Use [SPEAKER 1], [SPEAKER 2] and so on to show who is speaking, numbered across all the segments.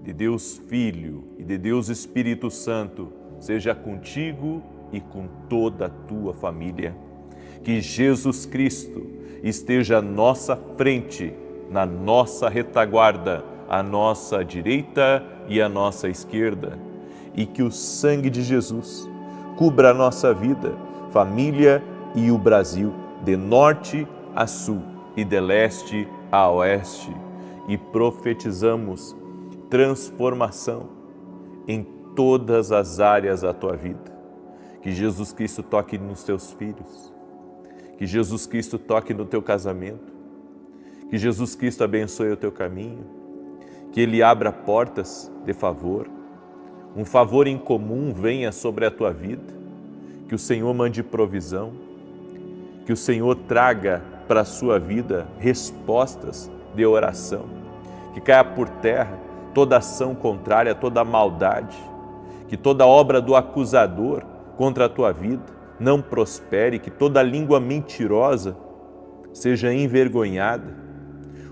[SPEAKER 1] de Deus Filho e de Deus Espírito Santo seja contigo e com toda a tua família. Que Jesus Cristo esteja à nossa frente, na nossa retaguarda, à nossa direita e à nossa esquerda. E que o sangue de Jesus cubra a nossa vida, família e o Brasil, de norte a sul e de leste a oeste. E profetizamos transformação em todas as áreas da tua vida. Que Jesus Cristo toque nos teus filhos. Que Jesus Cristo toque no teu casamento. Que Jesus Cristo abençoe o teu caminho. Que Ele abra portas de favor. Um favor incomum venha sobre a tua vida. Que o Senhor mande provisão. Que o Senhor traga para a sua vida respostas de oração. Que caia por terra toda ação contrária, toda maldade. Que toda obra do acusador contra a tua vida não prospere, que toda língua mentirosa seja envergonhada.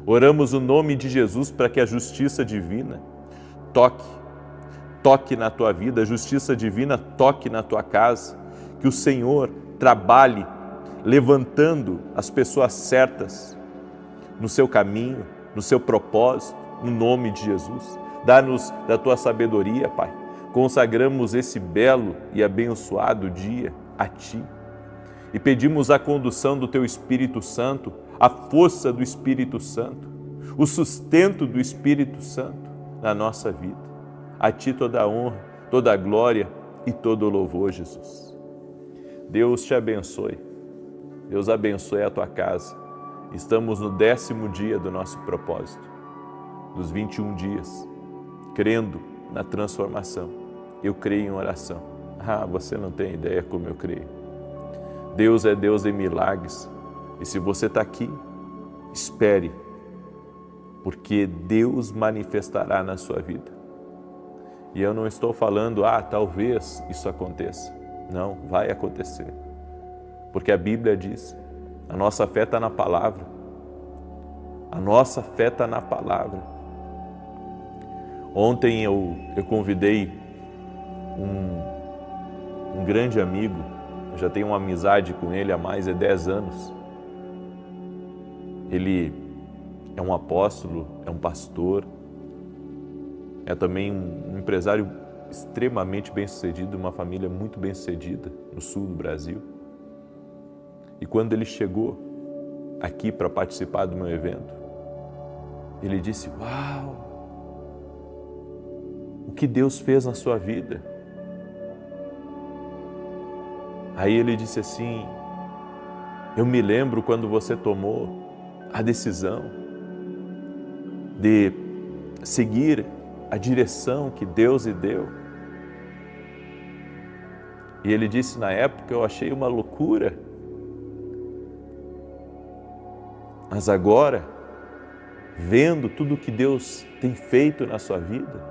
[SPEAKER 1] Oramos o nome de Jesus para que a justiça divina toque na tua vida, a justiça divina toque na tua casa, que o Senhor trabalhe levantando as pessoas certas no seu caminho, no seu propósito, no nome de Jesus. Dá-nos da tua sabedoria, Pai. Consagramos esse belo e abençoado dia a Ti e pedimos a condução do Teu Espírito Santo, a força do Espírito Santo, o sustento do Espírito Santo na nossa vida. A Ti toda a honra, toda a glória e todo o louvor, Jesus. Deus te abençoe. Deus abençoe a tua casa. Estamos no 10º dia do nosso propósito, dos 21 dias, crendo na transformação. Eu creio em oração. Você não tem ideia como eu creio. Deus é Deus de milagres. E se você está aqui, espere, porque Deus manifestará na sua vida. E eu não estou falando, talvez isso aconteça. Não, vai acontecer. Porque a Bíblia diz, a nossa fé está na palavra. A nossa fé está na palavra. Ontem eu convidei um grande amigo, eu já tenho uma amizade com ele há mais de 10 anos. Ele é um apóstolo, é um pastor, é também um empresário extremamente bem-sucedido, uma família muito bem-sucedida no sul do Brasil. E quando ele chegou aqui para participar do meu evento, ele disse, uau, o que Deus fez na sua vida? Aí ele disse assim, eu me lembro quando você tomou a decisão de seguir a direção que Deus lhe deu. E ele disse, na época eu achei uma loucura, mas agora, vendo tudo que Deus tem feito na sua vida,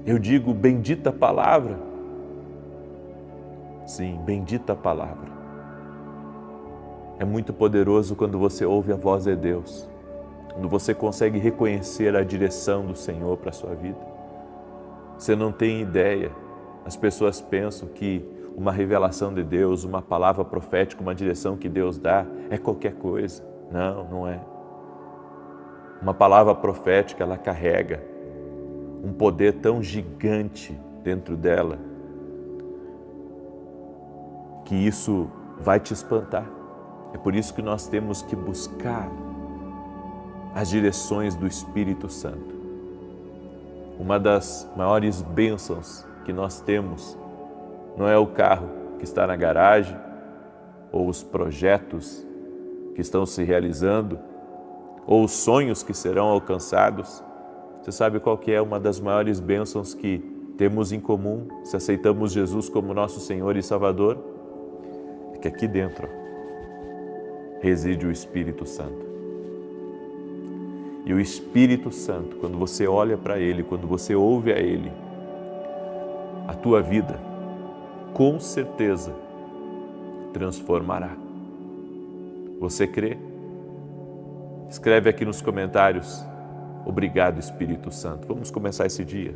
[SPEAKER 1] eu digo, bendita palavra. Sim, bendita palavra. É muito poderoso quando você ouve a voz de Deus, quando você consegue reconhecer a direção do Senhor para a sua vida. Você não tem ideia, as pessoas pensam que uma revelação de Deus, uma palavra profética, uma direção que Deus dá, é qualquer coisa. Não, não é. Uma palavra profética, ela carrega um poder tão gigante dentro dela, que isso vai te espantar. É por isso que nós temos que buscar as direções do Espírito Santo. Uma das maiores bênçãos que nós temos não é o carro que está na garagem ou os projetos que estão se realizando ou os sonhos que serão alcançados. Você sabe qual que é uma das maiores bênçãos que temos em comum se aceitamos Jesus como nosso Senhor e Salvador? É que aqui dentro reside o Espírito Santo. E o Espírito Santo, quando você olha para Ele, quando você ouve a Ele, a tua vida, com certeza, transformará. Você crê? Escreve aqui nos comentários Obrigado, Espírito Santo. Vamos começar esse dia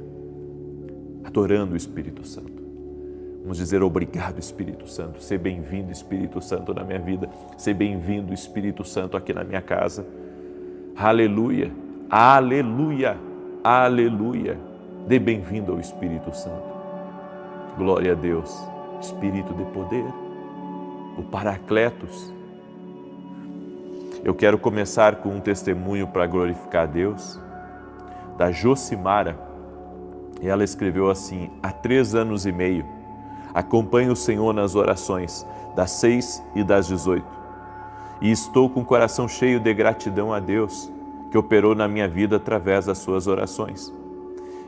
[SPEAKER 1] adorando o Espírito Santo. Vamos dizer obrigado, Espírito Santo. Seja bem-vindo, Espírito Santo, na minha vida. Seja bem-vindo, Espírito Santo, aqui na minha casa. Aleluia, aleluia, aleluia. Dê bem-vindo ao Espírito Santo. Glória a Deus. Espírito de poder, o Paracletos. Eu quero começar com um testemunho para glorificar a Deus, da Josimara. E ela escreveu assim: há 3 anos e meio, acompanho o Senhor nas orações, das 6 e das 18. E estou com o coração cheio de gratidão a Deus, que operou na minha vida através das suas orações.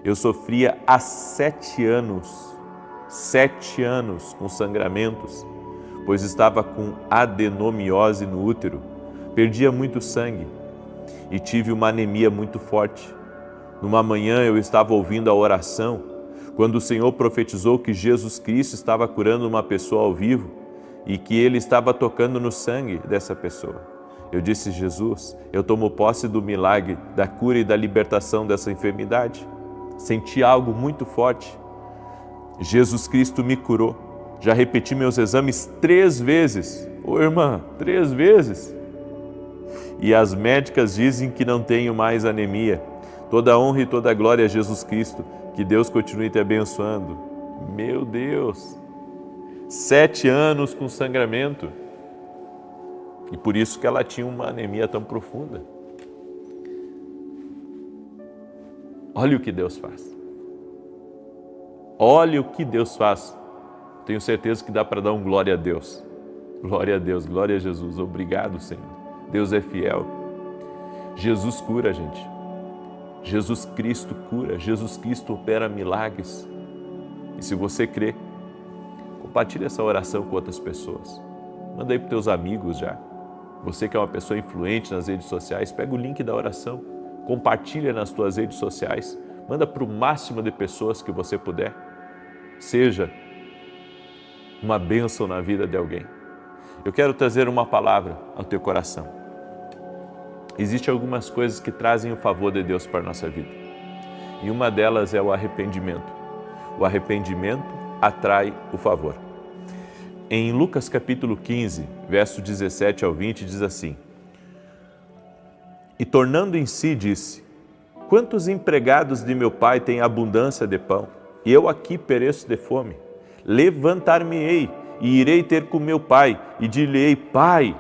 [SPEAKER 1] Eu sofria há 7 anos com sangramentos, pois estava com adenomiose no útero, perdia muito sangue e tive uma anemia muito forte. Numa manhã eu estava ouvindo a oração, quando o Senhor profetizou que Jesus Cristo estava curando uma pessoa ao vivo e que Ele estava tocando no sangue dessa pessoa. Eu disse: Jesus, eu tomo posse do milagre, da cura e da libertação dessa enfermidade. Senti algo muito forte. Jesus Cristo me curou. Já repeti meus exames 3 vezes. Ô irmã, 3 vezes. E as médicas dizem que não tenho mais anemia. Toda a honra e toda a glória a Jesus Cristo. Que Deus continue te abençoando. Meu Deus! 7 anos com sangramento. E por isso que ela tinha uma anemia tão profunda. Olha o que Deus faz. Olha o que Deus faz. Tenho certeza que dá para dar um glória a Deus. Glória a Deus, glória a Jesus. Obrigado, Senhor. Deus é fiel. Jesus cura, gente. Jesus Cristo cura. Jesus Cristo opera milagres. E se você crê, compartilhe essa oração com outras pessoas. Manda aí para os teus amigos já. Você que é uma pessoa influente nas redes sociais, pega o link da oração, compartilha nas tuas redes sociais, manda para o máximo de pessoas que você puder. Seja uma bênção na vida de alguém. Eu quero trazer uma palavra ao teu coração. Existem algumas coisas que trazem o favor de Deus para a nossa vida. E uma delas é o arrependimento. O arrependimento atrai o favor. Em Lucas capítulo 15, verso 17 ao 20, diz assim: E tornando em si, disse: Quantos empregados de meu pai têm abundância de pão, e eu aqui pereço de fome? Levantar-me-ei e irei ter com meu pai, e dir-lhe-ei: Pai,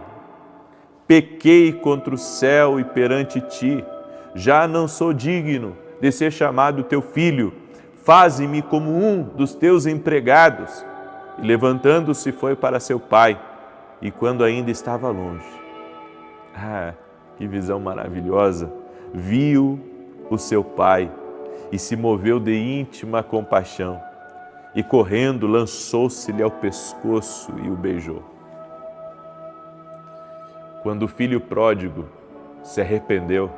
[SPEAKER 1] pequei contra o céu e perante ti, já não sou digno de ser chamado teu filho, faze-me como um dos teus empregados. E levantando-se foi para seu pai, e quando ainda estava longe, que visão maravilhosa, viu o seu pai e se moveu de íntima compaixão, e correndo lançou-se-lhe ao pescoço e o beijou. Quando o filho pródigo se arrependeu,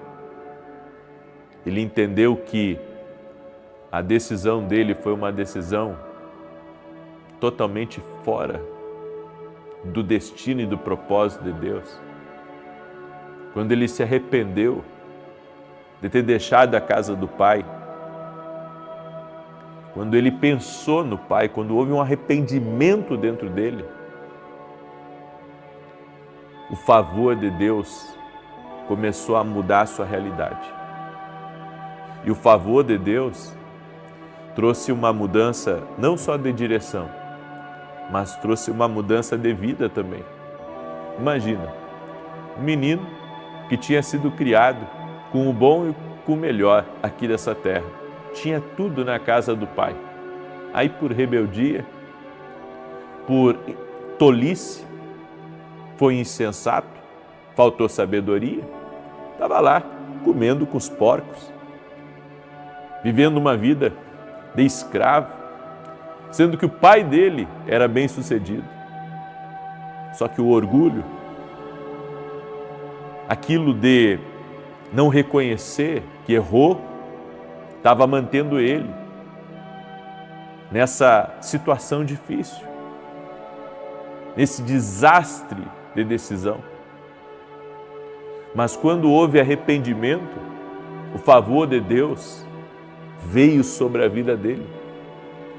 [SPEAKER 1] ele entendeu que a decisão dele foi uma decisão totalmente fora do destino e do propósito de Deus. Quando ele se arrependeu de ter deixado a casa do pai, quando ele pensou no pai, quando houve um arrependimento dentro dele, o favor de Deus começou a mudar a sua realidade. E o favor de Deus trouxe uma mudança não só de direção, mas trouxe uma mudança de vida também. Imagina, um menino que tinha sido criado com o bom e com o melhor aqui dessa terra. Tinha tudo na casa do pai. Aí por rebeldia, por tolice, foi insensato, faltou sabedoria, estava lá comendo com os porcos, vivendo uma vida de escravo, sendo que o pai dele era bem-sucedido. Só que o orgulho, aquilo de não reconhecer que errou, estava mantendo ele nessa situação difícil, nesse desastre de decisão. Mas quando houve arrependimento, O favor de Deus veio sobre a vida dele.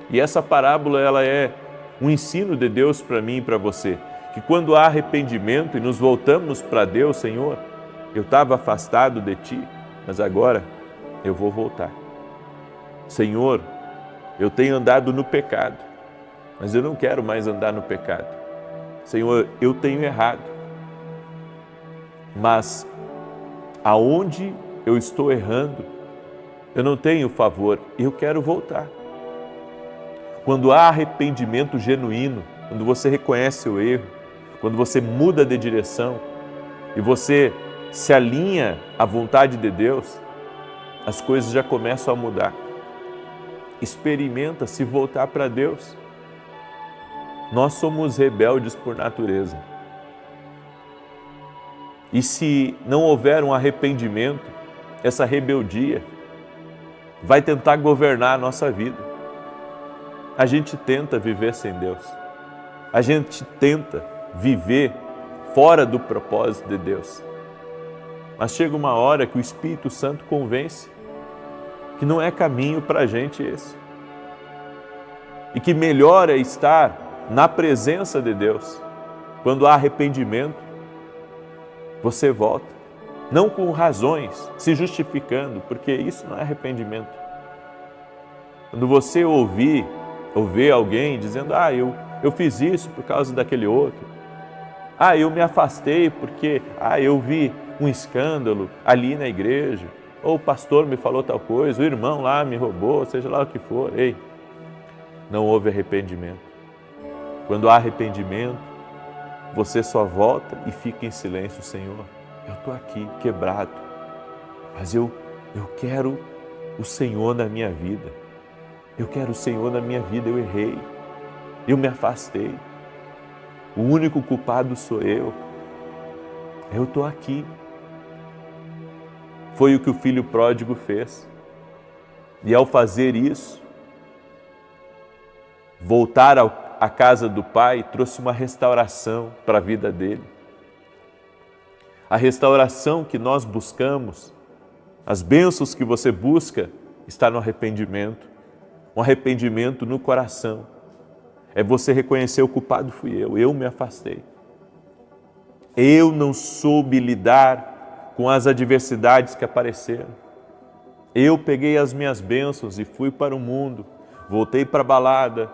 [SPEAKER 1] E essa parábola, ela é um ensino de Deus para mim e para você, que quando há arrependimento e nos voltamos para Deus, Senhor, eu estava afastado de Ti, mas agora eu vou voltar. Senhor, eu tenho andado no pecado, mas eu não quero mais andar no pecado. Senhor, eu tenho errado, mas aonde eu estou errando, eu não tenho favor, eu quero voltar. Quando há arrependimento genuíno, quando você reconhece o erro, quando você muda de direção e você se alinha à vontade de Deus, as coisas já começam a mudar. Experimenta se voltar para Deus. Nós somos rebeldes por natureza. E se não houver um arrependimento, essa rebeldia vai tentar governar a nossa vida. A gente tenta viver sem Deus. A gente tenta viver fora do propósito de Deus. Mas chega uma hora que o Espírito Santo convence que não é caminho para a gente esse. E que melhor é estar na presença de Deus. Quando há arrependimento, você volta. Não com razões, se justificando, porque isso não é arrependimento. Quando você ouvir alguém dizendo, eu fiz isso por causa daquele outro. Eu me afastei porque eu vi um escândalo ali na igreja. Ou o pastor me falou tal coisa, o irmão lá me roubou, seja lá o que for. Ei, não houve arrependimento. Quando há arrependimento, você só volta e fica em silêncio. Senhor, eu estou aqui quebrado, mas eu quero o Senhor na minha vida. Eu quero o Senhor na minha vida, eu errei, eu me afastei. O único culpado sou eu. Eu estou aqui. Foi o que o filho pródigo fez. E ao fazer isso, voltar à casa do pai trouxe uma restauração para a vida dele. A restauração que nós buscamos, as bênçãos que você busca, está no arrependimento. Um arrependimento no coração. É você reconhecer: o culpado fui eu me afastei. Eu não soube lidar com as adversidades que apareceram. Eu peguei as minhas bênçãos e fui para o mundo, voltei para a balada,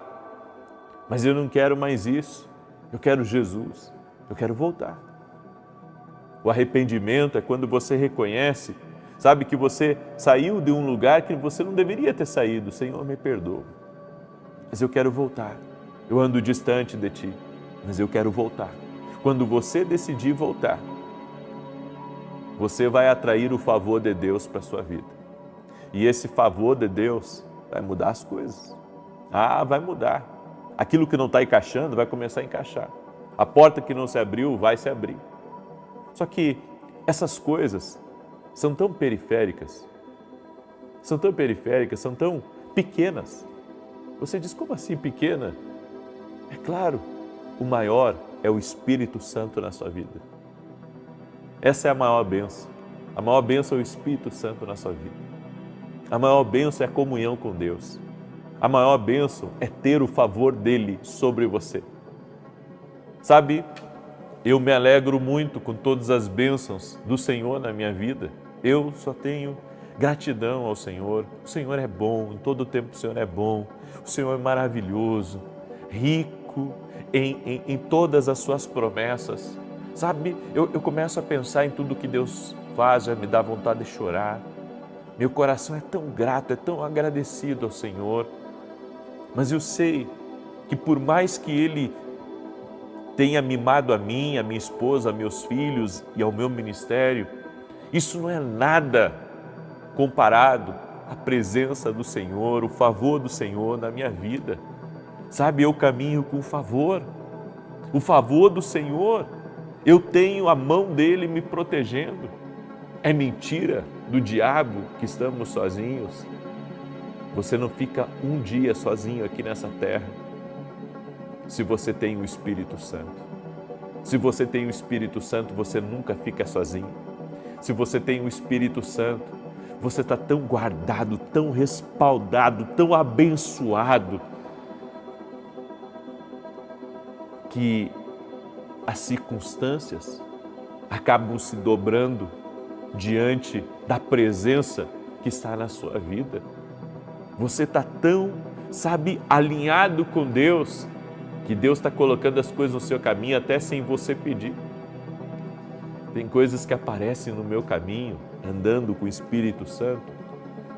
[SPEAKER 1] mas eu não quero mais isso. Eu quero Jesus, eu quero voltar. O arrependimento é quando você reconhece, sabe, que você saiu de um lugar que você não deveria ter saído. Senhor, me perdoa, mas eu quero voltar. Eu ando distante de Ti, mas eu quero voltar. Quando você decidir voltar, você vai atrair o favor de Deus para a sua vida. E esse favor de Deus vai mudar as coisas. Vai mudar. Aquilo que não está encaixando vai começar a encaixar. A porta que não se abriu vai se abrir. Só que essas coisas são tão periféricas, são tão pequenas. Você diz: como assim pequena? É claro, o maior é o Espírito Santo na sua vida. Essa é a maior bênção. A maior bênção é o Espírito Santo na sua vida. A maior bênção é a comunhão com Deus. A maior bênção é ter o favor dele sobre você. Sabe, eu me alegro muito com todas as bênçãos do Senhor na minha vida. Eu só tenho gratidão ao Senhor. O Senhor é bom, em todo o tempo o Senhor é bom. O Senhor é maravilhoso, rico em todas as suas promessas. Sabe, eu começo a pensar em tudo que Deus faz, já me dá vontade de chorar. Meu coração é tão grato, é tão agradecido ao Senhor. Mas eu sei que por mais que Ele tenha mimado a mim, a minha esposa, a meus filhos e ao meu ministério, isso não é nada comparado à presença do Senhor, o favor do Senhor na minha vida. Sabe, eu caminho com o favor do Senhor. Eu tenho a mão dele me protegendo. É mentira do diabo que estamos sozinhos. Você não fica um dia sozinho aqui nessa terra se você tem o Espírito Santo. Se você tem o Espírito Santo, você nunca fica sozinho. Se você tem o Espírito Santo, você está tão guardado, tão respaldado, tão abençoado, que as circunstâncias acabam se dobrando diante da presença que está na sua vida. Você está tão, alinhado com Deus, que Deus está colocando as coisas no seu caminho até sem você pedir. Tem coisas que aparecem no meu caminho, andando com o Espírito Santo,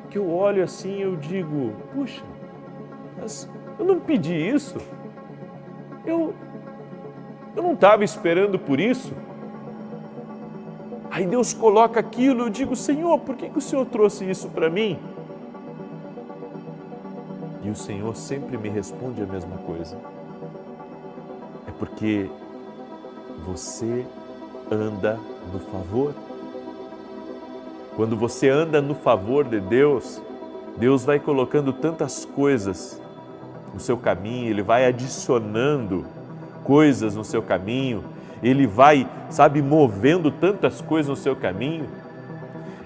[SPEAKER 1] que eu olho assim e eu digo, puxa, mas eu não pedi isso, eu não estava esperando por isso. Aí Deus coloca aquilo, eu digo, Senhor, por que o Senhor trouxe isso para mim? E o Senhor sempre me responde a mesma coisa. É porque você anda no favor. Quando você anda no favor de Deus, Deus vai colocando tantas coisas no seu caminho, Ele vai adicionando coisas no seu caminho, Ele vai, movendo tantas coisas no seu caminho.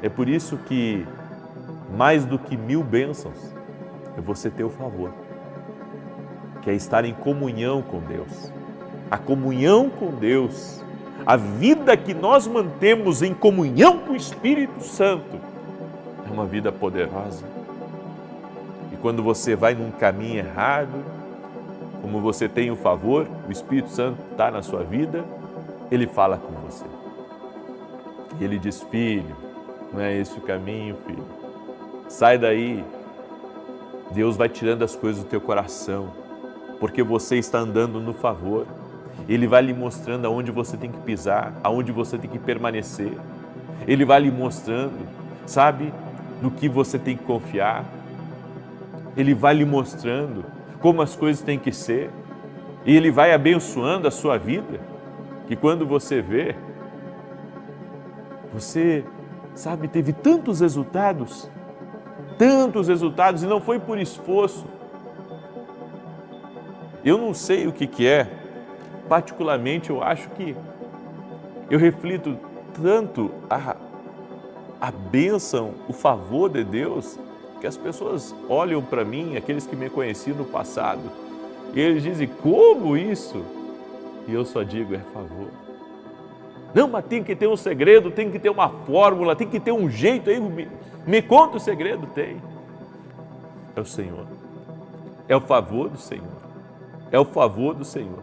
[SPEAKER 1] É por isso que, mais do que 1000 bênçãos, é você ter o favor, que é estar em comunhão com Deus. A comunhão com Deus, a vida que nós mantemos em comunhão com o Espírito Santo, é uma vida poderosa. E quando você vai num caminho errado, como você tem o favor, o Espírito Santo está na sua vida, Ele fala com você. E Ele diz, filho, não é esse o caminho, filho. Sai daí. Deus vai tirando as coisas do teu coração, porque você está andando no favor. Ele vai lhe mostrando aonde você tem que pisar, aonde você tem que permanecer. Ele vai lhe mostrando, no que você tem que confiar. Ele vai lhe mostrando como as coisas têm que ser. E Ele vai abençoando a sua vida, que quando você vê, você, teve tantos resultados, e não foi por esforço. Eu não sei o que é, particularmente eu acho que eu reflito tanto a bênção, o favor de Deus, que as pessoas olham para mim, aqueles que me conheciam no passado, e eles dizem, como isso? E eu só digo, é favor. Não, mas tem que ter um segredo, tem que ter uma fórmula, tem que ter um jeito aí. Me conta o segredo, tem. É o Senhor. É o favor do Senhor. É o favor do Senhor.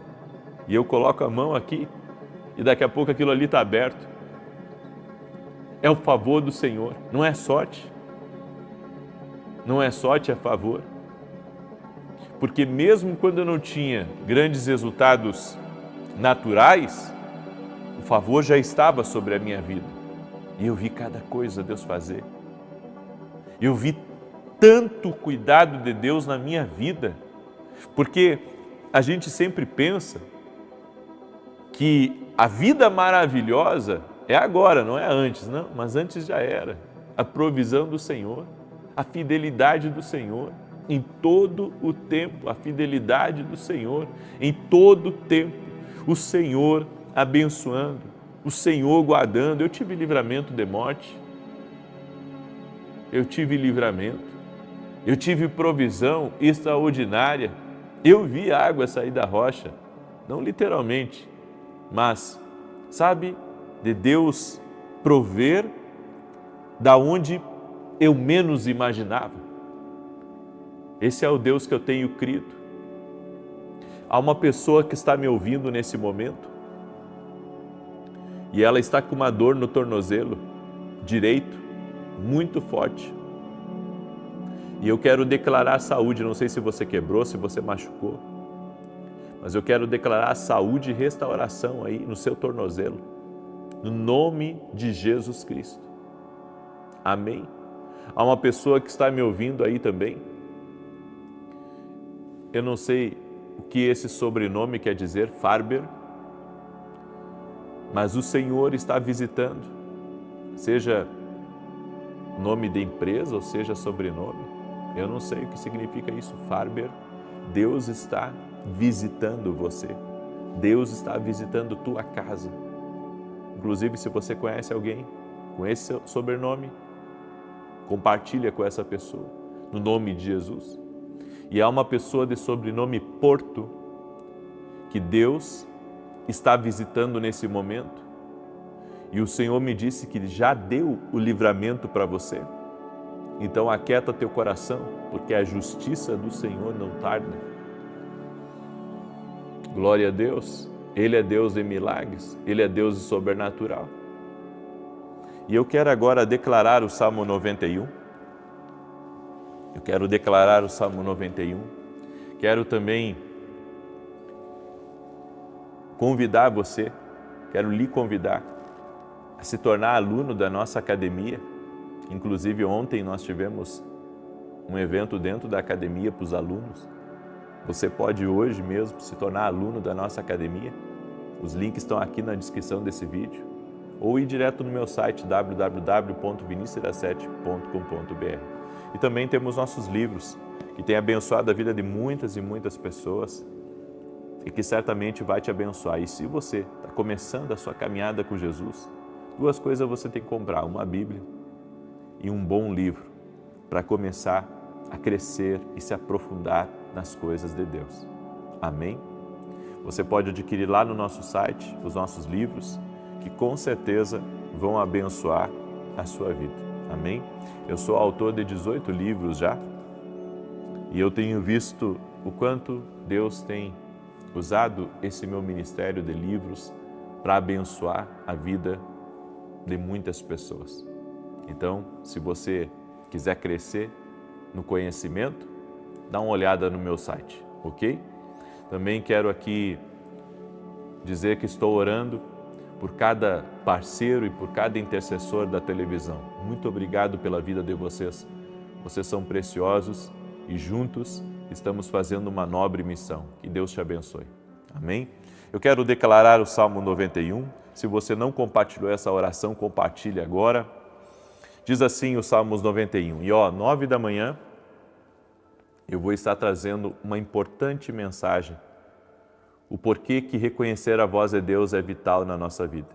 [SPEAKER 1] E eu coloco a mão aqui e daqui a pouco aquilo ali está aberto. É o favor do Senhor. Não é sorte. Não é sorte, é favor. Porque mesmo quando eu não tinha grandes resultados naturais, o favor já estava sobre a minha vida. E eu vi cada coisa Deus fazer. Eu vi tanto cuidado de Deus na minha vida, porque a gente sempre pensa que a vida maravilhosa é agora, não é antes, não, mas antes já era. A provisão do Senhor, a fidelidade do Senhor em todo o tempo, a fidelidade do Senhor em todo o tempo, o Senhor abençoando, o Senhor guardando. Eu tive livramento de morte, eu tive livramento, eu tive provisão extraordinária, eu vi água sair da rocha, não literalmente, mas, de Deus prover da onde eu menos imaginava. Esse é o Deus que eu tenho crido. Há uma pessoa que está me ouvindo nesse momento e ela está com uma dor no tornozelo direito, muito forte. E eu quero declarar saúde, não sei se você quebrou, se você machucou, mas eu quero declarar saúde e restauração aí no seu tornozelo, no nome de Jesus Cristo. Amém? Há uma pessoa que está me ouvindo aí também. Eu não sei o que esse sobrenome quer dizer, Farber, mas o Senhor está visitando, seja nome de empresa ou seja sobrenome, eu não sei o que significa isso, Farber. Deus está visitando você, Deus está visitando tua casa. Inclusive, se você conhece alguém com esse sobrenome, Compartilha com essa pessoa, no nome de Jesus. E há uma pessoa de sobrenome Porto que Deus está visitando nesse momento. E o Senhor me disse que já deu o livramento para você. Então aquieta teu coração, porque a justiça do Senhor não tarda. Glória a Deus. Ele é Deus de milagres, Ele é Deus de sobrenatural. E eu quero agora declarar o Salmo 91. Eu quero declarar o Salmo 91. Quero também convidar você, quero lhe convidar a se tornar aluno da nossa academia. Inclusive ontem nós tivemos um evento dentro da academia para os alunos. Você pode hoje mesmo se tornar aluno da nossa academia. Os links estão aqui na descrição desse vídeo. Ou ir direto no meu site www.vinicius17.com.br. E também temos nossos livros, que têm abençoado a vida de muitas e muitas pessoas e que certamente vai te abençoar. E se você está começando a sua caminhada com Jesus, duas coisas você tem que comprar: uma Bíblia e um bom livro para começar a crescer e se aprofundar nas coisas de Deus. Amém? Você pode adquirir lá no nosso site os nossos livros, que com certeza vão abençoar a sua vida. Amém? Eu sou autor de 18 livros já e eu tenho visto o quanto Deus tem usado esse meu ministério de livros para abençoar a vida de muitas pessoas. Então, se você quiser crescer no conhecimento, dá uma olhada no meu site, ok? Também quero aqui dizer que estou orando por cada parceiro e por cada intercessor da televisão. Muito obrigado pela vida de vocês. Vocês são preciosos e juntos estamos fazendo uma nobre missão. Que Deus te abençoe. Amém? Eu quero declarar o Salmo 91. Se você não compartilhou essa oração, compartilhe agora. Diz assim o Salmos 91. E 9 da manhã, eu vou estar trazendo uma importante mensagem. O porquê que reconhecer a voz de Deus é vital na nossa vida.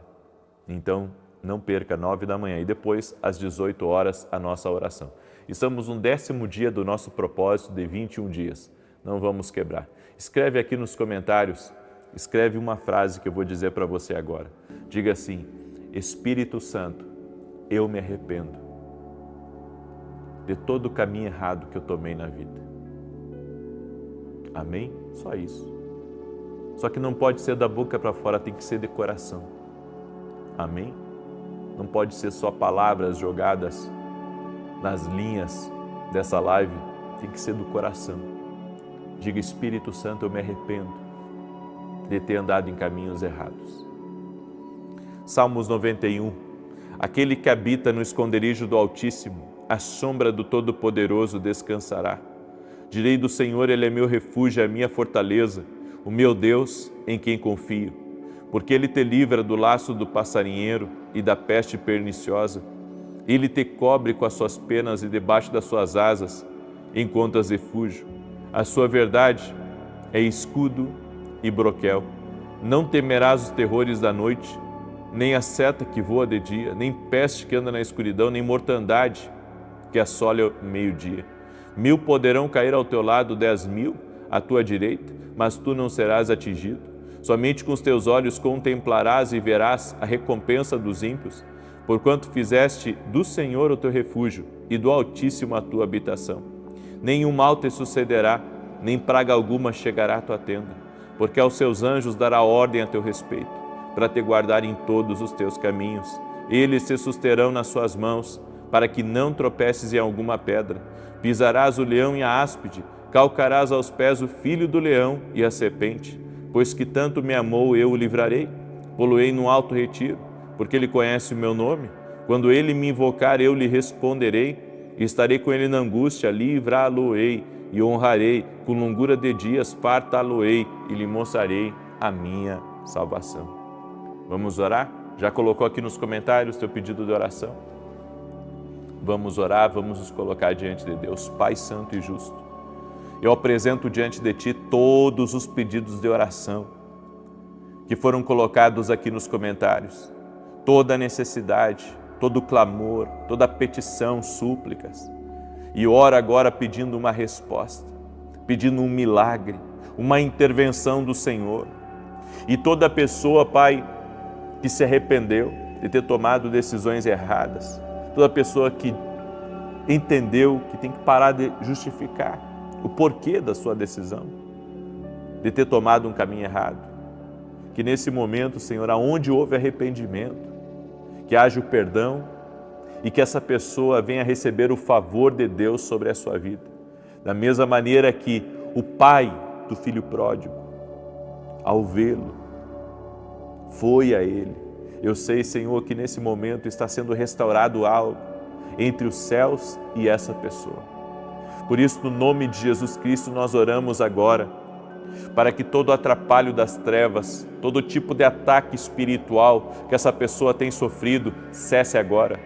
[SPEAKER 1] Então, não perca 9 da manhã e depois, às 18 horas, a nossa oração. Estamos no 10º dia do nosso propósito de 21 dias. Não vamos quebrar. Escreve aqui nos comentários, escreve uma frase que eu vou dizer para você agora. Diga assim: Espírito Santo, eu me arrependo de todo o caminho errado que eu tomei na vida. Amém? Só isso. Só que não pode ser da boca para fora, tem que ser de coração. Amém? Não pode ser só palavras jogadas nas linhas dessa live, tem que ser do coração. Diga: Espírito Santo, eu me arrependo de ter andado em caminhos errados. Salmos 91. Aquele que habita no esconderijo do Altíssimo, à sombra do Todo-Poderoso descansará. Direi do Senhor, Ele é meu refúgio, a minha fortaleza, o meu Deus em quem confio. Porque Ele te livra do laço do passarinheiro e da peste perniciosa. Ele te cobre com as suas penas e debaixo das suas asas encontras refúgio. A sua verdade é escudo e broquel. Não temerás os terrores da noite, nem a seta que voa de dia, nem peste que anda na escuridão, nem mortandade que assola ao meio-dia. 1000 poderão cair ao teu lado, 10.000 à tua direita, mas tu não serás atingido. Somente com os teus olhos contemplarás e verás a recompensa dos ímpios, porquanto fizeste do Senhor o teu refúgio e do Altíssimo a tua habitação. Nenhum mal te sucederá, nem praga alguma chegará à tua tenda, porque aos seus anjos dará ordem a teu respeito, para te guardar em todos os teus caminhos. Eles te susterão nas suas mãos, para que não tropeces em alguma pedra. Pisarás o leão e a áspide, calcarás aos pés o filho do leão e a serpente. Pois que tanto me amou, eu o livrarei. Poloei no alto retiro, porque ele conhece o meu nome. Quando ele me invocar, eu lhe responderei. Estarei com ele na angústia, livrá-lo-ei e honrarei. Com longura de dias, fartá-lo-ei e lhe mostrarei a minha salvação. Vamos orar? Já colocou aqui nos comentários teu pedido de oração? Vamos orar, vamos nos colocar diante de Deus. Pai santo e justo, eu apresento diante de Ti todos os pedidos de oração que foram colocados aqui nos comentários. Toda a necessidade, todo clamor, toda petição, súplicas. E ora agora pedindo uma resposta, pedindo um milagre, uma intervenção do Senhor. E toda pessoa, Pai, que se arrependeu de ter tomado decisões erradas, toda pessoa que entendeu que tem que parar de justificar o porquê da sua decisão, de ter tomado um caminho errado, que nesse momento, Senhor, aonde houve arrependimento, que haja o perdão e que essa pessoa venha receber o favor de Deus sobre a sua vida. Da mesma maneira que o pai do filho pródigo, ao vê-lo, foi a ele. Eu sei, Senhor, que nesse momento está sendo restaurado algo entre os céus e essa pessoa. Por isso, no nome de Jesus Cristo, nós oramos agora para que todo atrapalho das trevas, todo tipo de ataque espiritual que essa pessoa tem sofrido, cesse agora.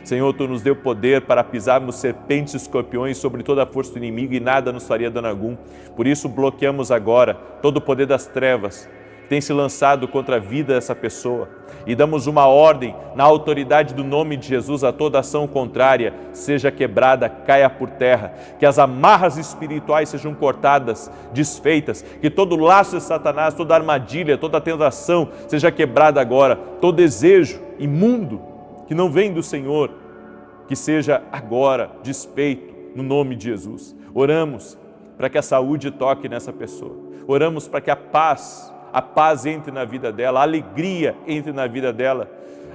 [SPEAKER 1] Senhor, Tu nos deu poder para pisarmos serpentes e escorpiões sobre toda a força do inimigo e nada nos faria dano algum. Por isso, bloqueamos agora todo o poder das trevas que tem se lançado contra a vida dessa pessoa e damos uma ordem na autoridade do nome de Jesus a toda ação contrária seja quebrada, caia por terra, que as amarras espirituais sejam cortadas, desfeitas, que todo laço de Satanás, toda armadilha, toda tentação seja quebrada agora, todo desejo imundo que não vem do Senhor, que seja agora desfeito no nome de Jesus. Oramos para que a saúde toque nessa pessoa, oramos para que a paz entre na vida dela, a alegria entre na vida dela,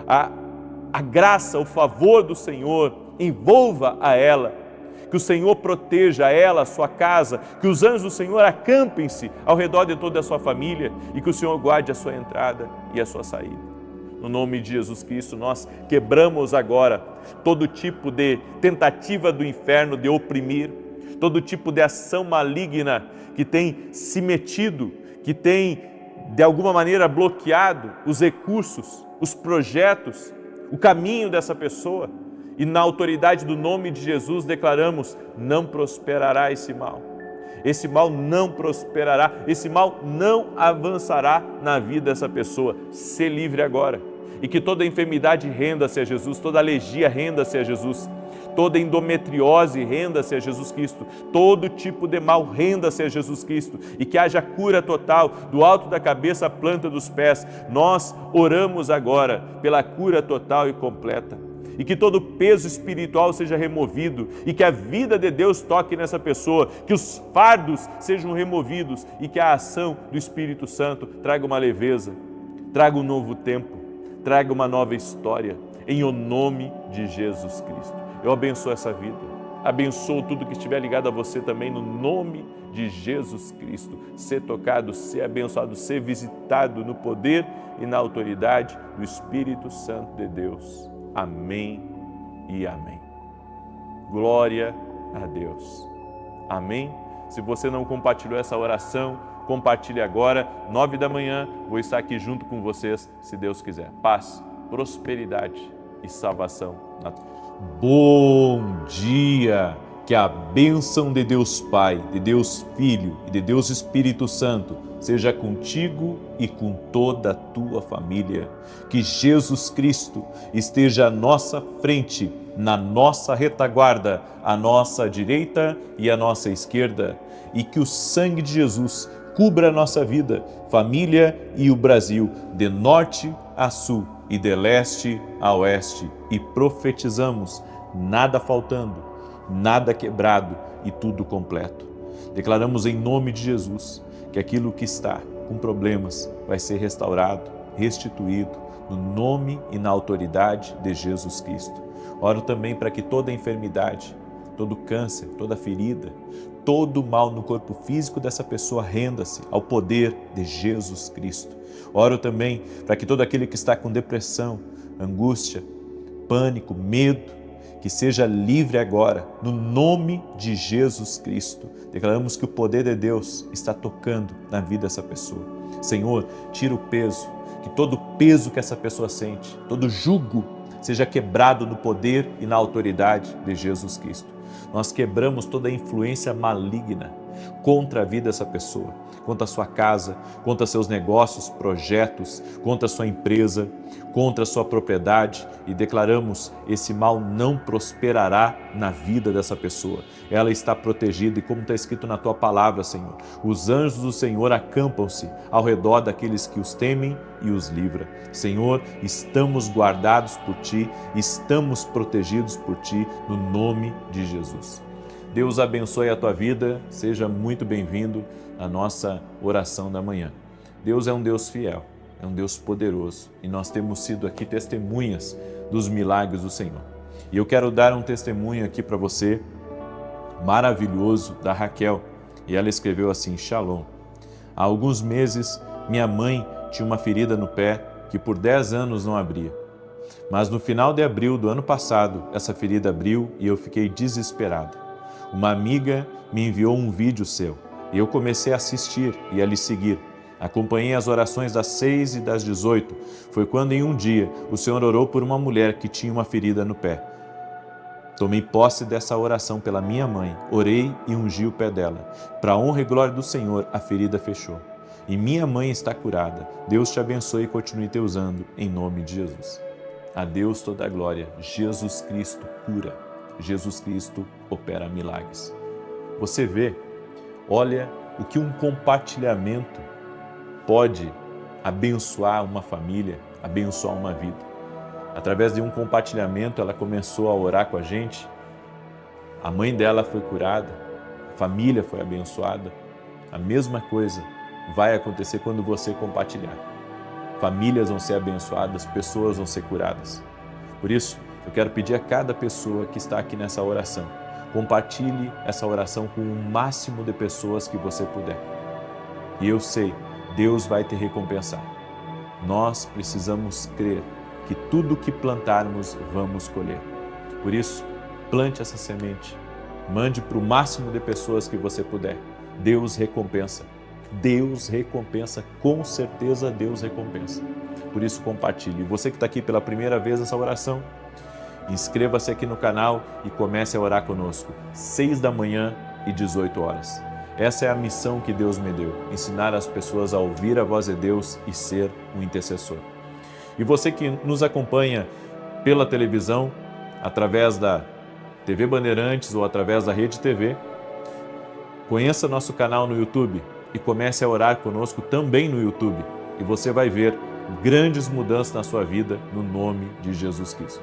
[SPEAKER 1] a graça, o favor do Senhor envolva a ela, que o Senhor proteja ela, a sua casa, que os anjos do Senhor acampem-se ao redor de toda a sua família e que o Senhor guarde a sua entrada e a sua saída. No nome de Jesus Cristo, nós quebramos agora todo tipo de tentativa do inferno de oprimir, todo tipo de ação maligna que tem se metido, que tem de alguma maneira bloqueado os recursos, os projetos, o caminho dessa pessoa. E na autoridade do nome de Jesus declaramos, não prosperará esse mal. Esse mal não prosperará, esse mal não avançará na vida dessa pessoa. Ser livre agora. E que toda enfermidade renda-se a Jesus, toda alergia renda-se a Jesus, toda endometriose renda-se a Jesus Cristo, todo tipo de mal renda-se a Jesus Cristo e que haja cura total do alto da cabeça à planta dos pés. Nós oramos agora pela cura total e completa e que todo peso espiritual seja removido e que a vida de Deus toque nessa pessoa, que os fardos sejam removidos e que a ação do Espírito Santo traga uma leveza, traga um novo tempo, traga uma nova história, em o nome de Jesus Cristo. Eu abençoo essa vida, abençoo tudo que estiver ligado a você também, no nome de Jesus Cristo. Ser tocado, ser abençoado, ser visitado no poder e na autoridade do Espírito Santo de Deus. Amém e amém. Glória a Deus. Amém. Se você não compartilhou essa oração, compartilhe agora, 9 da manhã, vou estar aqui junto com vocês, se Deus quiser. Paz, prosperidade e salvação. Bom dia! Que a bênção de Deus Pai, de Deus Filho e de Deus Espírito Santo seja contigo e com toda a tua família. Que Jesus Cristo esteja à nossa frente, na nossa retaguarda, à nossa direita e à nossa esquerda. E que o sangue de Jesus cubra a nossa vida, família e o Brasil, de norte a sul e de leste a oeste. E profetizamos, nada faltando, nada quebrado e tudo completo. Declaramos em nome de Jesus que aquilo que está com problemas vai ser restaurado, restituído, no nome e na autoridade de Jesus Cristo. Oro também para que toda enfermidade, todo câncer, toda ferida, todo mal no corpo físico dessa pessoa renda-se ao poder de Jesus Cristo. Oro também para que todo aquele que está com depressão, angústia, pânico, medo, que seja livre agora, no nome de Jesus Cristo. Declaramos que o poder de Deus está tocando na vida dessa pessoa. Senhor, tira o peso, que todo peso que essa pessoa sente, todo jugo, seja quebrado no poder e na autoridade de Jesus Cristo. Nós quebramos toda a influência maligna contra a vida dessa pessoa, contra a sua casa, contra seus negócios, projetos, contra a sua empresa, contra a sua propriedade e declaramos: esse mal não prosperará na vida dessa pessoa. Ela está protegida e, como está escrito na tua palavra, Senhor, os anjos do Senhor acampam-se ao redor daqueles que os temem e os livra. Senhor, estamos guardados por Ti, estamos protegidos por Ti, no nome de Jesus. Deus abençoe a tua vida, seja muito bem-vindo à nossa oração da manhã. Deus é um Deus fiel, é um Deus poderoso e nós temos sido aqui testemunhas dos milagres do Senhor. E eu quero dar um testemunho aqui para você, maravilhoso, da Raquel. E ela escreveu assim: Shalom. Há alguns meses, minha mãe tinha uma ferida no pé que por 10 anos não abria. Mas no final de abril do ano passado, essa ferida abriu e eu fiquei desesperado. Uma amiga me enviou um vídeo seu e eu comecei a assistir e a lhe seguir. Acompanhei as orações das 6 e das 18. Foi quando em um dia o Senhor orou por uma mulher que tinha uma ferida no pé. Tomei posse dessa oração pela minha mãe, orei e ungi o pé dela. Para a honra e glória do Senhor, a ferida fechou. E minha mãe está curada. Deus te abençoe e continue te usando, em nome de Jesus. A Deus toda a glória. Jesus Cristo cura. Jesus Cristo opera milagres. Você vê, olha o que um compartilhamento pode abençoar uma família, abençoar uma vida. Através de um compartilhamento, ela começou a orar com a gente, a mãe dela foi curada, a família foi abençoada. A mesma coisa vai acontecer quando você compartilhar. Famílias vão ser abençoadas, pessoas vão ser curadas. Por isso, eu quero pedir a cada pessoa que está aqui nessa oração, compartilhe essa oração com o máximo de pessoas que você puder. E eu sei, Deus vai te recompensar. Nós precisamos crer que tudo que plantarmos, vamos colher. Por isso, plante essa semente, mande para o máximo de pessoas que você puder. Deus recompensa. Deus recompensa, com certeza Deus recompensa. Por isso, compartilhe. E você que está aqui pela primeira vez nessa oração, inscreva-se aqui no canal e comece a orar conosco, 6 da manhã e 18 horas. Essa é a missão que Deus me deu, ensinar as pessoas a ouvir a voz de Deus e ser um intercessor. E você que nos acompanha pela televisão, através da TV Bandeirantes ou através da Rede TV, conheça nosso canal no YouTube e comece a orar conosco também no YouTube. E você vai ver grandes mudanças na sua vida, no nome de Jesus Cristo.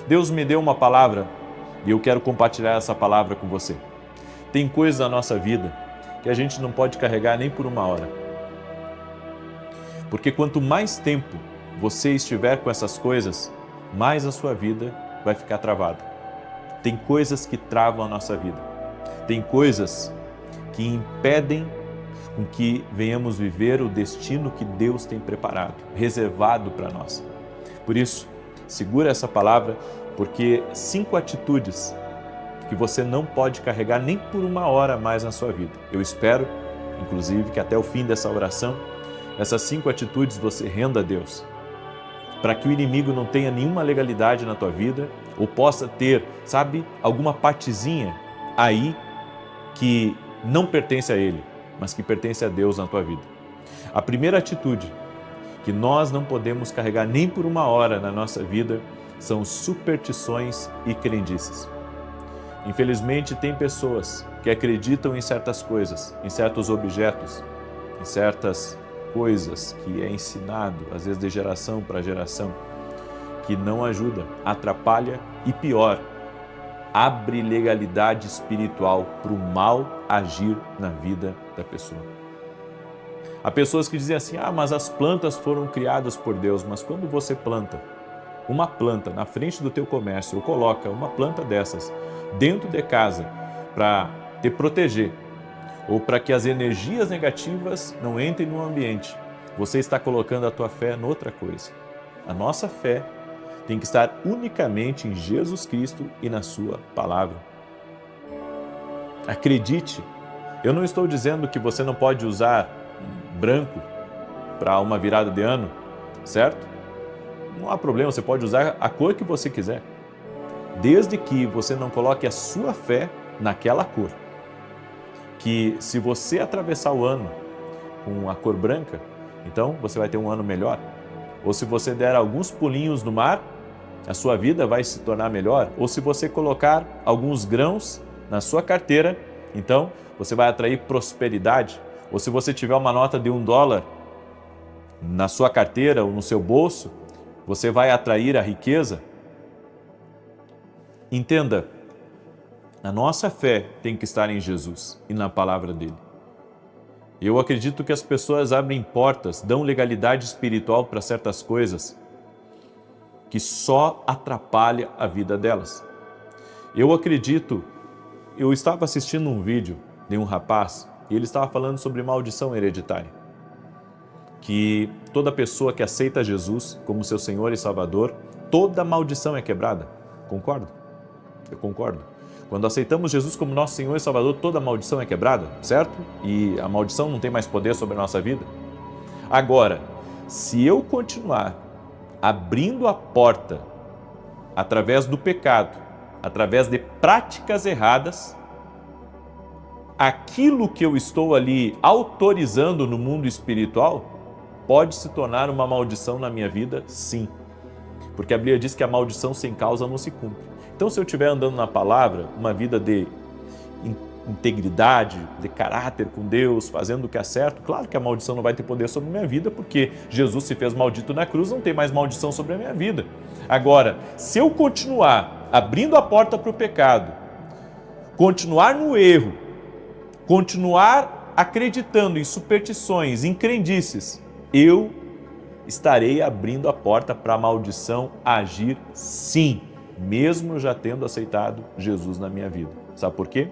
[SPEAKER 1] Deus me deu uma palavra e eu quero compartilhar essa palavra com você. Tem coisas na nossa vida que a gente não pode carregar nem por uma hora. Porque quanto mais tempo você estiver com essas coisas, mais a sua vida vai ficar travada. Tem coisas que travam a nossa vida. Tem coisas que impedem com que venhamos viver o destino que Deus tem preparado, reservado para nós. Por isso, segura essa palavra, porque 5 atitudes que você não pode carregar nem por uma hora mais na sua vida. Eu espero, inclusive, que até o fim dessa oração, essas 5 atitudes você renda a Deus, para que o inimigo não tenha nenhuma legalidade na tua vida, ou possa ter, alguma partezinha aí que não pertence a ele, mas que pertence a Deus na tua vida. A primeira atitude que nós não podemos carregar nem por uma hora na nossa vida são superstições e crendices. Infelizmente, tem pessoas que acreditam em certas coisas, em certos objetos, em certas coisas que é ensinado, às vezes de geração para geração, que não ajuda, atrapalha e pior, abre legalidade espiritual para o mal agir na vida da pessoa. Há pessoas que dizem assim, mas as plantas foram criadas por Deus, mas quando você planta uma planta na frente do teu comércio ou coloca uma planta dessas dentro de casa para te proteger ou para que as energias negativas não entrem no ambiente, você está colocando a tua fé noutra coisa. A nossa fé tem que estar unicamente em Jesus Cristo e na sua palavra. Acredite, eu não estou dizendo que você não pode usar branco para uma virada de ano, certo? Não há problema, você pode usar a cor que você quiser, desde que você não coloque a sua fé naquela cor. Que se você atravessar o ano com a cor branca, então você vai ter um ano melhor. Ou se você der alguns pulinhos no mar, a sua vida vai se tornar melhor. Ou se você colocar alguns grãos na sua carteira, então você vai atrair prosperidade. Ou se você tiver uma nota de $1 na sua carteira ou no seu bolso, você vai atrair a riqueza. Entenda, a nossa fé tem que estar em Jesus e na palavra dele. Eu acredito que as pessoas abrem portas, dão legalidade espiritual para certas coisas que só atrapalham a vida delas. Eu acredito, eu estava assistindo um vídeo de um rapaz e ele estava falando sobre maldição hereditária. Que toda pessoa que aceita Jesus como seu Senhor e Salvador, toda maldição é quebrada. Concordo? Eu concordo. Quando aceitamos Jesus como nosso Senhor e Salvador, toda maldição é quebrada, certo? E a maldição não tem mais poder sobre a nossa vida. Agora, se eu continuar abrindo a porta através do pecado, através de práticas erradas, aquilo que eu estou ali autorizando no mundo espiritual pode se tornar uma maldição na minha vida, sim. Porque a Bíblia diz que a maldição sem causa não se cumpre. Então, se eu estiver andando na palavra, uma vida de integridade, de caráter com Deus, fazendo o que é certo, claro que a maldição não vai ter poder sobre a minha vida, porque Jesus se fez maldito na cruz, não tem mais maldição sobre a minha vida. Agora, se eu continuar abrindo a porta para o pecado, continuar no erro, continuar acreditando em superstições, em crendices, eu estarei abrindo a porta para a maldição agir, sim, mesmo já tendo aceitado Jesus na minha vida. Sabe por quê?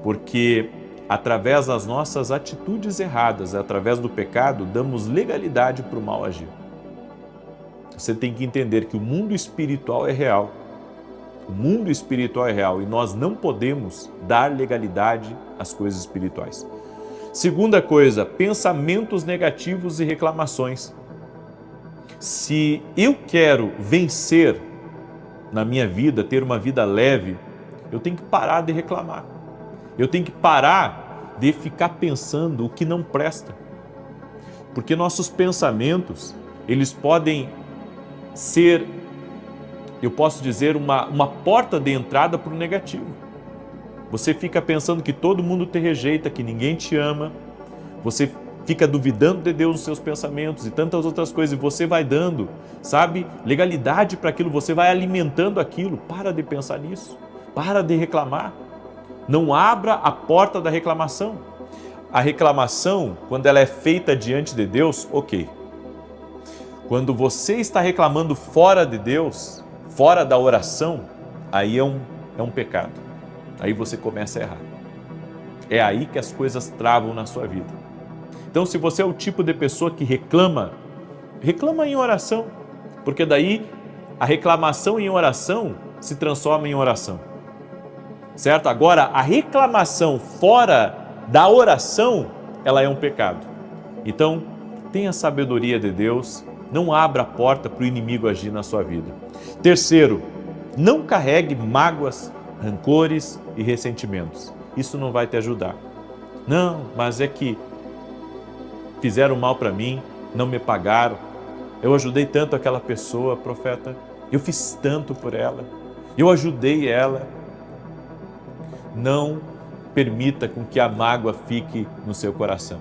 [SPEAKER 1] Porque através das nossas atitudes erradas, através do pecado, damos legalidade para o mal agir. Você tem que entender que o mundo espiritual é real. O mundo espiritual é real e nós não podemos dar legalidade às coisas espirituais. Segunda coisa, pensamentos negativos e reclamações. Se eu quero vencer na minha vida, ter uma vida leve, eu tenho que parar de reclamar. Eu tenho que parar de ficar pensando o que não presta. Porque nossos pensamentos, eles podem ser, eu posso dizer, uma porta de entrada para o negativo. Você fica pensando que todo mundo te rejeita, que ninguém te ama, você fica duvidando de Deus nos seus pensamentos e tantas outras coisas, e você vai dando, sabe, legalidade para aquilo, você vai alimentando aquilo. Para de pensar nisso, para de reclamar. Não abra a porta da reclamação. A reclamação, quando ela é feita diante de Deus, ok. Quando você está reclamando fora de Deus, fora da oração, aí é um pecado. Aí você começa a errar. É aí que as coisas travam na sua vida. Então, se você é o tipo de pessoa que reclama em oração, porque daí a reclamação em oração se transforma em oração, certo? Agora, a reclamação fora da oração, ela é um pecado. Então, tenha a sabedoria de Deus, não abra a porta para o inimigo agir na sua vida. Terceiro, não carregue mágoas, rancores e ressentimentos. Isso não vai te ajudar. Não, mas é que fizeram mal para mim, não me pagaram. Eu ajudei tanto aquela pessoa, profeta. Eu fiz tanto por ela. Eu ajudei ela. Não permita com que a mágoa fique no seu coração.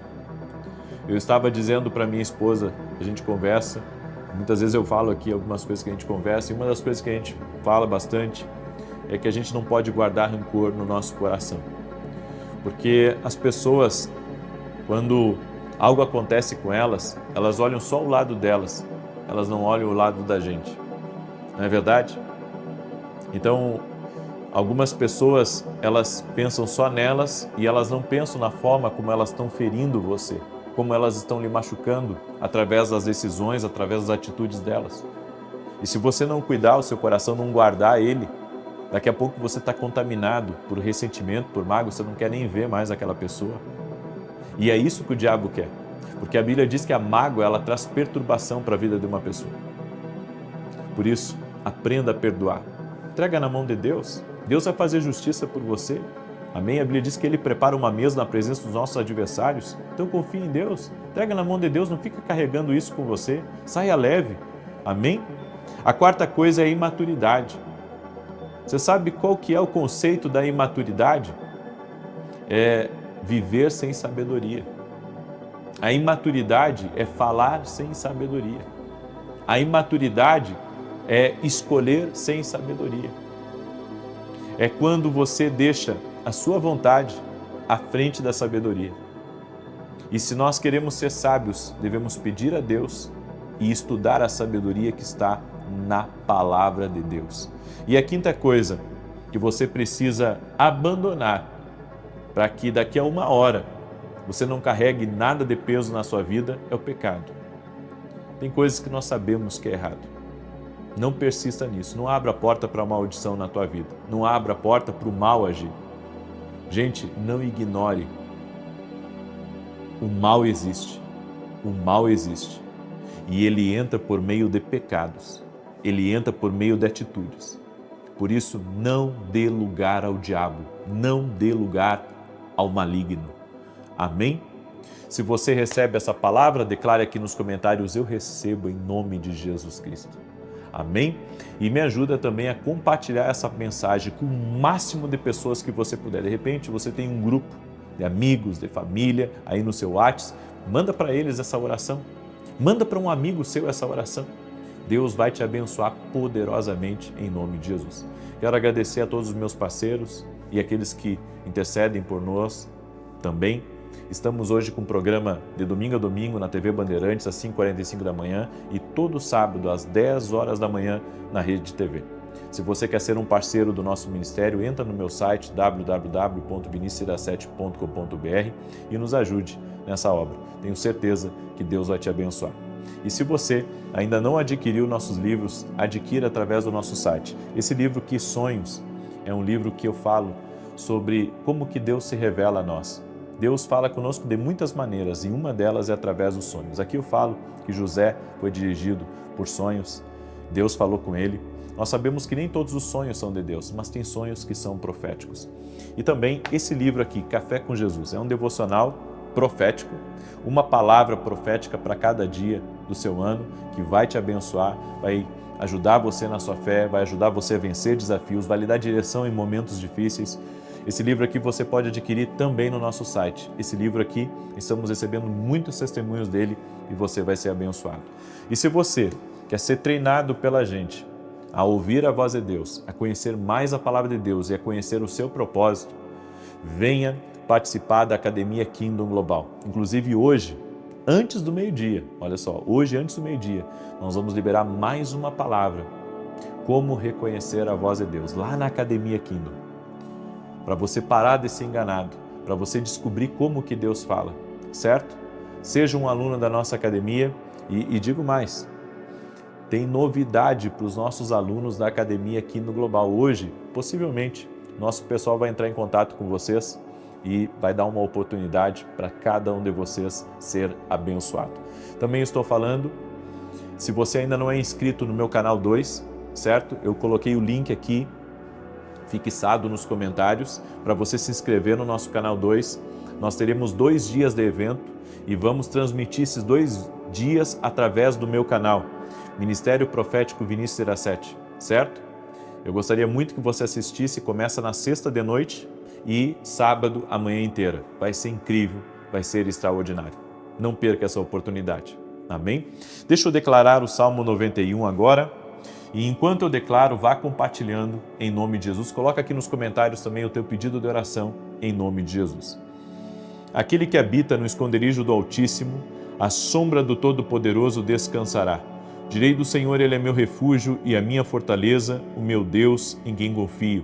[SPEAKER 1] Eu estava dizendo para minha esposa, a gente conversa, muitas vezes eu falo aqui algumas coisas que a gente conversa, e uma das coisas que a gente fala bastante é que a gente não pode guardar rancor no nosso coração. Porque as pessoas, quando algo acontece com elas, elas olham só o lado delas, elas não olham o lado da gente. Não é verdade? Então, algumas pessoas, elas pensam só nelas e elas não pensam na forma como elas estão ferindo você, como elas estão lhe machucando através das decisões, através das atitudes delas. E se você não cuidar o seu coração, não guardar ele, daqui a pouco você está contaminado por ressentimento, por mágoa, você não quer nem ver mais aquela pessoa. E é isso que o diabo quer, porque a Bíblia diz que a mágoa, ela traz perturbação para a vida de uma pessoa. Por isso, aprenda a perdoar. Entrega na mão de Deus. Deus vai fazer justiça por você. Amém? A Bíblia diz que Ele prepara uma mesa na presença dos nossos adversários. Então confie em Deus, entrega na mão de Deus, não fica carregando isso com você, saia leve. Amém? A quarta coisa é a imaturidade. Você sabe qual que é o conceito da imaturidade? É viver sem sabedoria. A imaturidade é falar sem sabedoria. A imaturidade é escolher sem sabedoria. É quando você deixa a sua vontade à frente da sabedoria. E se nós queremos ser sábios, devemos pedir a Deus e estudar a sabedoria que está na palavra de Deus. E a quinta coisa que você precisa abandonar para que daqui a 1 hora você não carregue nada de peso na sua vida é o pecado. Tem coisas que nós sabemos que é errado. Não persista nisso, não abra a porta para a maldição na tua vida, não abra a porta para o mal agir. Gente, não ignore. O mal existe. O mal existe. E ele entra por meio de pecados. Ele entra por meio de atitudes. Por isso, não dê lugar ao diabo. Não dê lugar ao maligno. Amém? Se você recebe essa palavra, declare aqui nos comentários: eu recebo em nome de Jesus Cristo. Amém? E me ajuda também a compartilhar essa mensagem com o máximo de pessoas que você puder. De repente, você tem um grupo de amigos, de família, aí no seu WhatsApp, manda para eles essa oração. Manda para um amigo seu essa oração. Deus vai te abençoar poderosamente em nome de Jesus. Quero agradecer a todos os meus parceiros e aqueles que intercedem por nós também. Estamos hoje com um programa de domingo a domingo na TV Bandeirantes, às 5h45 da manhã e todo sábado, às 10 horas da manhã, na Rede de TV. Se você quer ser um parceiro do nosso ministério, entra no meu site www.vinicius17.com.br e nos ajude nessa obra. Tenho certeza que Deus vai te abençoar. E se você ainda não adquiriu nossos livros, adquira através do nosso site. Esse livro, Que Sonhos, é um livro que eu falo sobre como que Deus se revela a nós. Deus fala conosco de muitas maneiras e uma delas é através dos sonhos. Aqui eu falo que José foi dirigido por sonhos, Deus falou com ele. Nós sabemos que nem todos os sonhos são de Deus, mas tem sonhos que são proféticos. E também esse livro aqui, Café com Jesus, é um devocional profético, uma palavra profética para cada dia do seu ano que vai te abençoar, vai ajudar você na sua fé, vai ajudar você a vencer desafios, vai lhe dar direção em momentos difíceis. Esse livro aqui você pode adquirir também no nosso site. Esse livro aqui, estamos recebendo muitos testemunhos dele e você vai ser abençoado. E se você quer ser treinado pela gente a ouvir a voz de Deus, a conhecer mais a palavra de Deus e a conhecer o seu propósito, venha participar da Academia Kingdom Global. Inclusive hoje, antes do meio-dia, olha só, hoje antes do meio-dia, nós vamos liberar mais uma palavra, como reconhecer a voz de Deus, lá na Academia Kingdom. Para você parar de ser enganado, para você descobrir como que Deus fala, certo? Seja um aluno da nossa academia e digo mais, tem novidade para os nossos alunos da academia aqui no Global. Hoje, possivelmente, nosso pessoal vai entrar em contato com vocês e vai dar uma oportunidade para cada um de vocês ser abençoado. Também estou falando, se você ainda não é inscrito no meu canal 2, certo? Eu coloquei o link aqui fixado nos comentários para você se inscrever no nosso canal 2. Nós teremos 2 dias de evento e vamos transmitir esses 2 dias através do meu canal, Ministério Profético Vinicius 17, certo? Eu gostaria muito que você assistisse, começa na sexta de noite e sábado a manhã inteira. Vai ser incrível, vai ser extraordinário. Não perca essa oportunidade. Amém? Deixa eu declarar o Salmo 91 agora. E enquanto eu declaro, vá compartilhando em nome de Jesus. Coloca aqui nos comentários também o teu pedido de oração em nome de Jesus. Aquele que habita no esconderijo do Altíssimo, à sombra do Todo-Poderoso descansará. Direi do Senhor, Ele é meu refúgio e a minha fortaleza, o meu Deus em quem confio.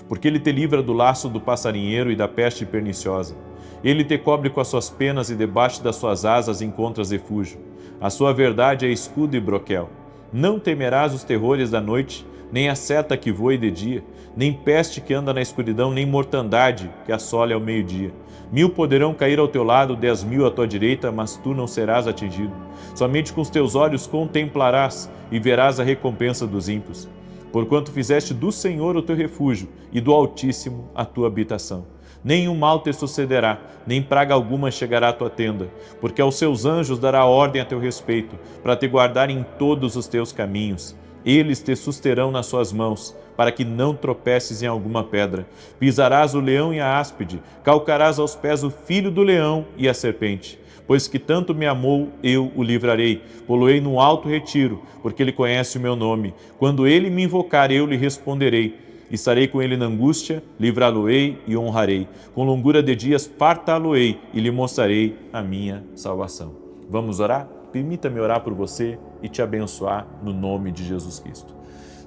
[SPEAKER 1] Porque Ele te livra do laço do passarinheiro e da peste perniciosa. Ele te cobre com as suas penas e debaixo das suas asas encontras refúgio. A sua verdade é escudo e broquel. Não temerás os terrores da noite, nem a seta que voe de dia, nem peste que anda na escuridão, nem mortandade que assole ao meio-dia. 1000 poderão cair ao teu lado, 10.000 à tua direita, mas tu não serás atingido. Somente com os teus olhos contemplarás e verás a recompensa dos ímpios. Porquanto fizeste do Senhor o teu refúgio e do Altíssimo a tua habitação. Nenhum mal te sucederá, nem praga alguma chegará à tua tenda, porque aos seus anjos dará ordem a teu respeito, para te guardar em todos os teus caminhos. Eles te susterão nas suas mãos, para que não tropeces em alguma pedra. Pisarás o leão e a áspide, calcarás aos pés o filho do leão e a serpente. Pois que tanto me amou, eu o livrarei. Poloei num alto retiro, porque ele conhece o meu nome. Quando ele me invocar, eu lhe responderei. Estarei com ele na angústia, livrá-lo-ei e honrarei. Com longura de dias fartá-lo-ei e lhe mostrarei a minha salvação. Vamos orar? Permita-me orar por você e te abençoar no nome de Jesus Cristo.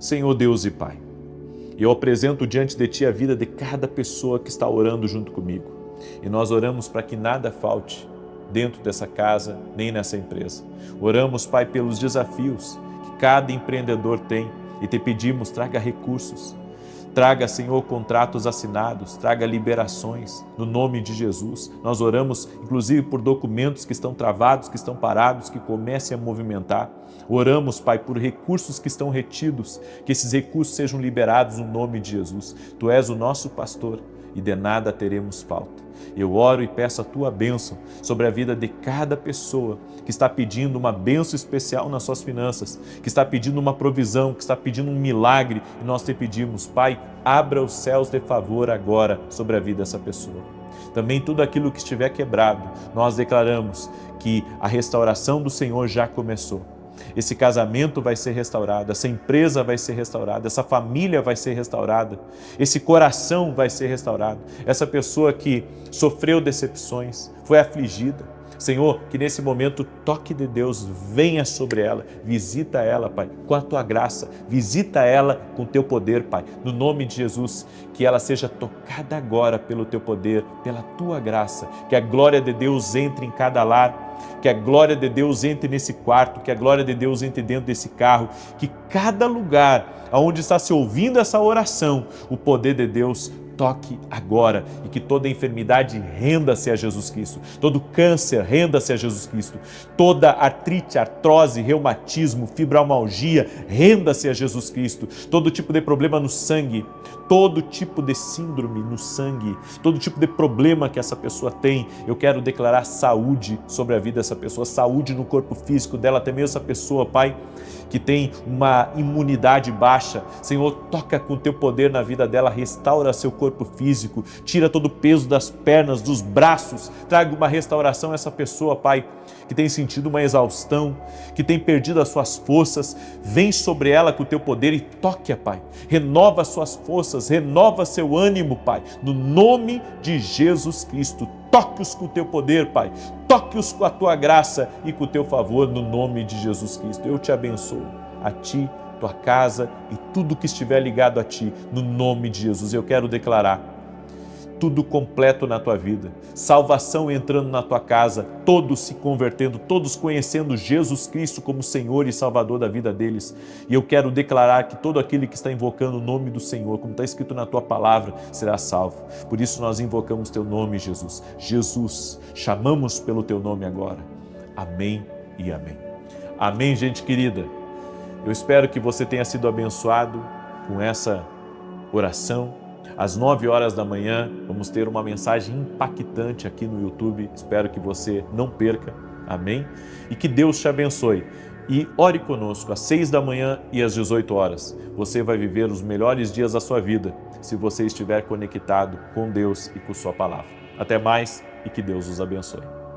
[SPEAKER 1] Senhor Deus e Pai, eu apresento diante de Ti a vida de cada pessoa que está orando junto comigo. E nós oramos para que nada falte dentro dessa casa, nem nessa empresa. Oramos, Pai, pelos desafios que cada empreendedor tem e te pedimos, traga recursos. Traga, Senhor, contratos assinados, traga liberações, no nome de Jesus. Nós oramos, inclusive, por documentos que estão travados, que estão parados, que comecem a movimentar. Oramos, Pai, por recursos que estão retidos, que esses recursos sejam liberados no nome de Jesus. Tu és o nosso pastor e de nada teremos falta. Eu oro e peço a Tua bênção sobre a vida de cada pessoa que está pedindo uma bênção especial nas suas finanças, que está pedindo uma provisão, que está pedindo um milagre, e nós te pedimos, Pai, abra os céus de favor agora sobre a vida dessa pessoa. Também tudo aquilo que estiver quebrado, nós declaramos que a restauração do Senhor já começou. Esse casamento vai ser restaurado, essa empresa vai ser restaurada, essa família vai ser restaurada, esse coração vai ser restaurado, essa pessoa que sofreu decepções, foi afligida. Senhor, que nesse momento o toque de Deus venha sobre ela, visita ela, Pai, com a Tua graça, visita ela com o Teu poder, Pai, no nome de Jesus, que ela seja tocada agora pelo Teu poder, pela Tua graça, que a glória de Deus entre em cada lar, que a glória de Deus entre nesse quarto, que a glória de Deus entre dentro desse carro, que cada lugar onde está se ouvindo essa oração, o poder de Deus toque agora e que toda enfermidade renda-se a Jesus Cristo, todo câncer renda-se a Jesus Cristo, toda artrite, artrose, reumatismo, fibromialgia renda-se a Jesus Cristo, todo tipo de problema no sangue, todo tipo de síndrome no sangue, todo tipo de problema que essa pessoa tem, eu quero declarar saúde sobre a vida dessa pessoa, saúde no corpo físico dela, até mesmo essa pessoa, Pai, que tem uma imunidade baixa. Senhor, toca com o Teu poder na vida dela, restaura seu corpo físico, tira todo o peso das pernas, dos braços, traga uma restauração a essa pessoa, Pai, que tem sentido uma exaustão, que tem perdido as suas forças, vem sobre ela com o Teu poder e toque-a, Pai, renova as suas forças, renova seu ânimo, Pai, no nome de Jesus Cristo. Toque-os com o Teu poder, Pai, toque-os com a Tua graça e com o Teu favor, no nome de Jesus Cristo. Eu te abençoo, a Ti, tua casa e tudo que estiver ligado a Ti, no nome de Jesus. Eu quero declarar tudo completo na tua vida, salvação entrando na tua casa, todos se convertendo, todos conhecendo Jesus Cristo como Senhor e Salvador da vida deles. E eu quero declarar que todo aquele que está invocando o nome do Senhor, como está escrito na tua palavra, será salvo. Por isso nós invocamos teu nome, Jesus. Jesus, chamamos pelo teu nome agora. Amém e amém. Amém, gente querida. Eu espero que você tenha sido abençoado com essa oração. Às 9 horas da manhã, vamos ter uma mensagem impactante aqui no YouTube. Espero que você não perca. Amém? E que Deus te abençoe. E ore conosco às 6 da manhã e às 18 horas. Você vai viver os melhores dias da sua vida se você estiver conectado com Deus e com sua palavra. Até mais e que Deus os abençoe.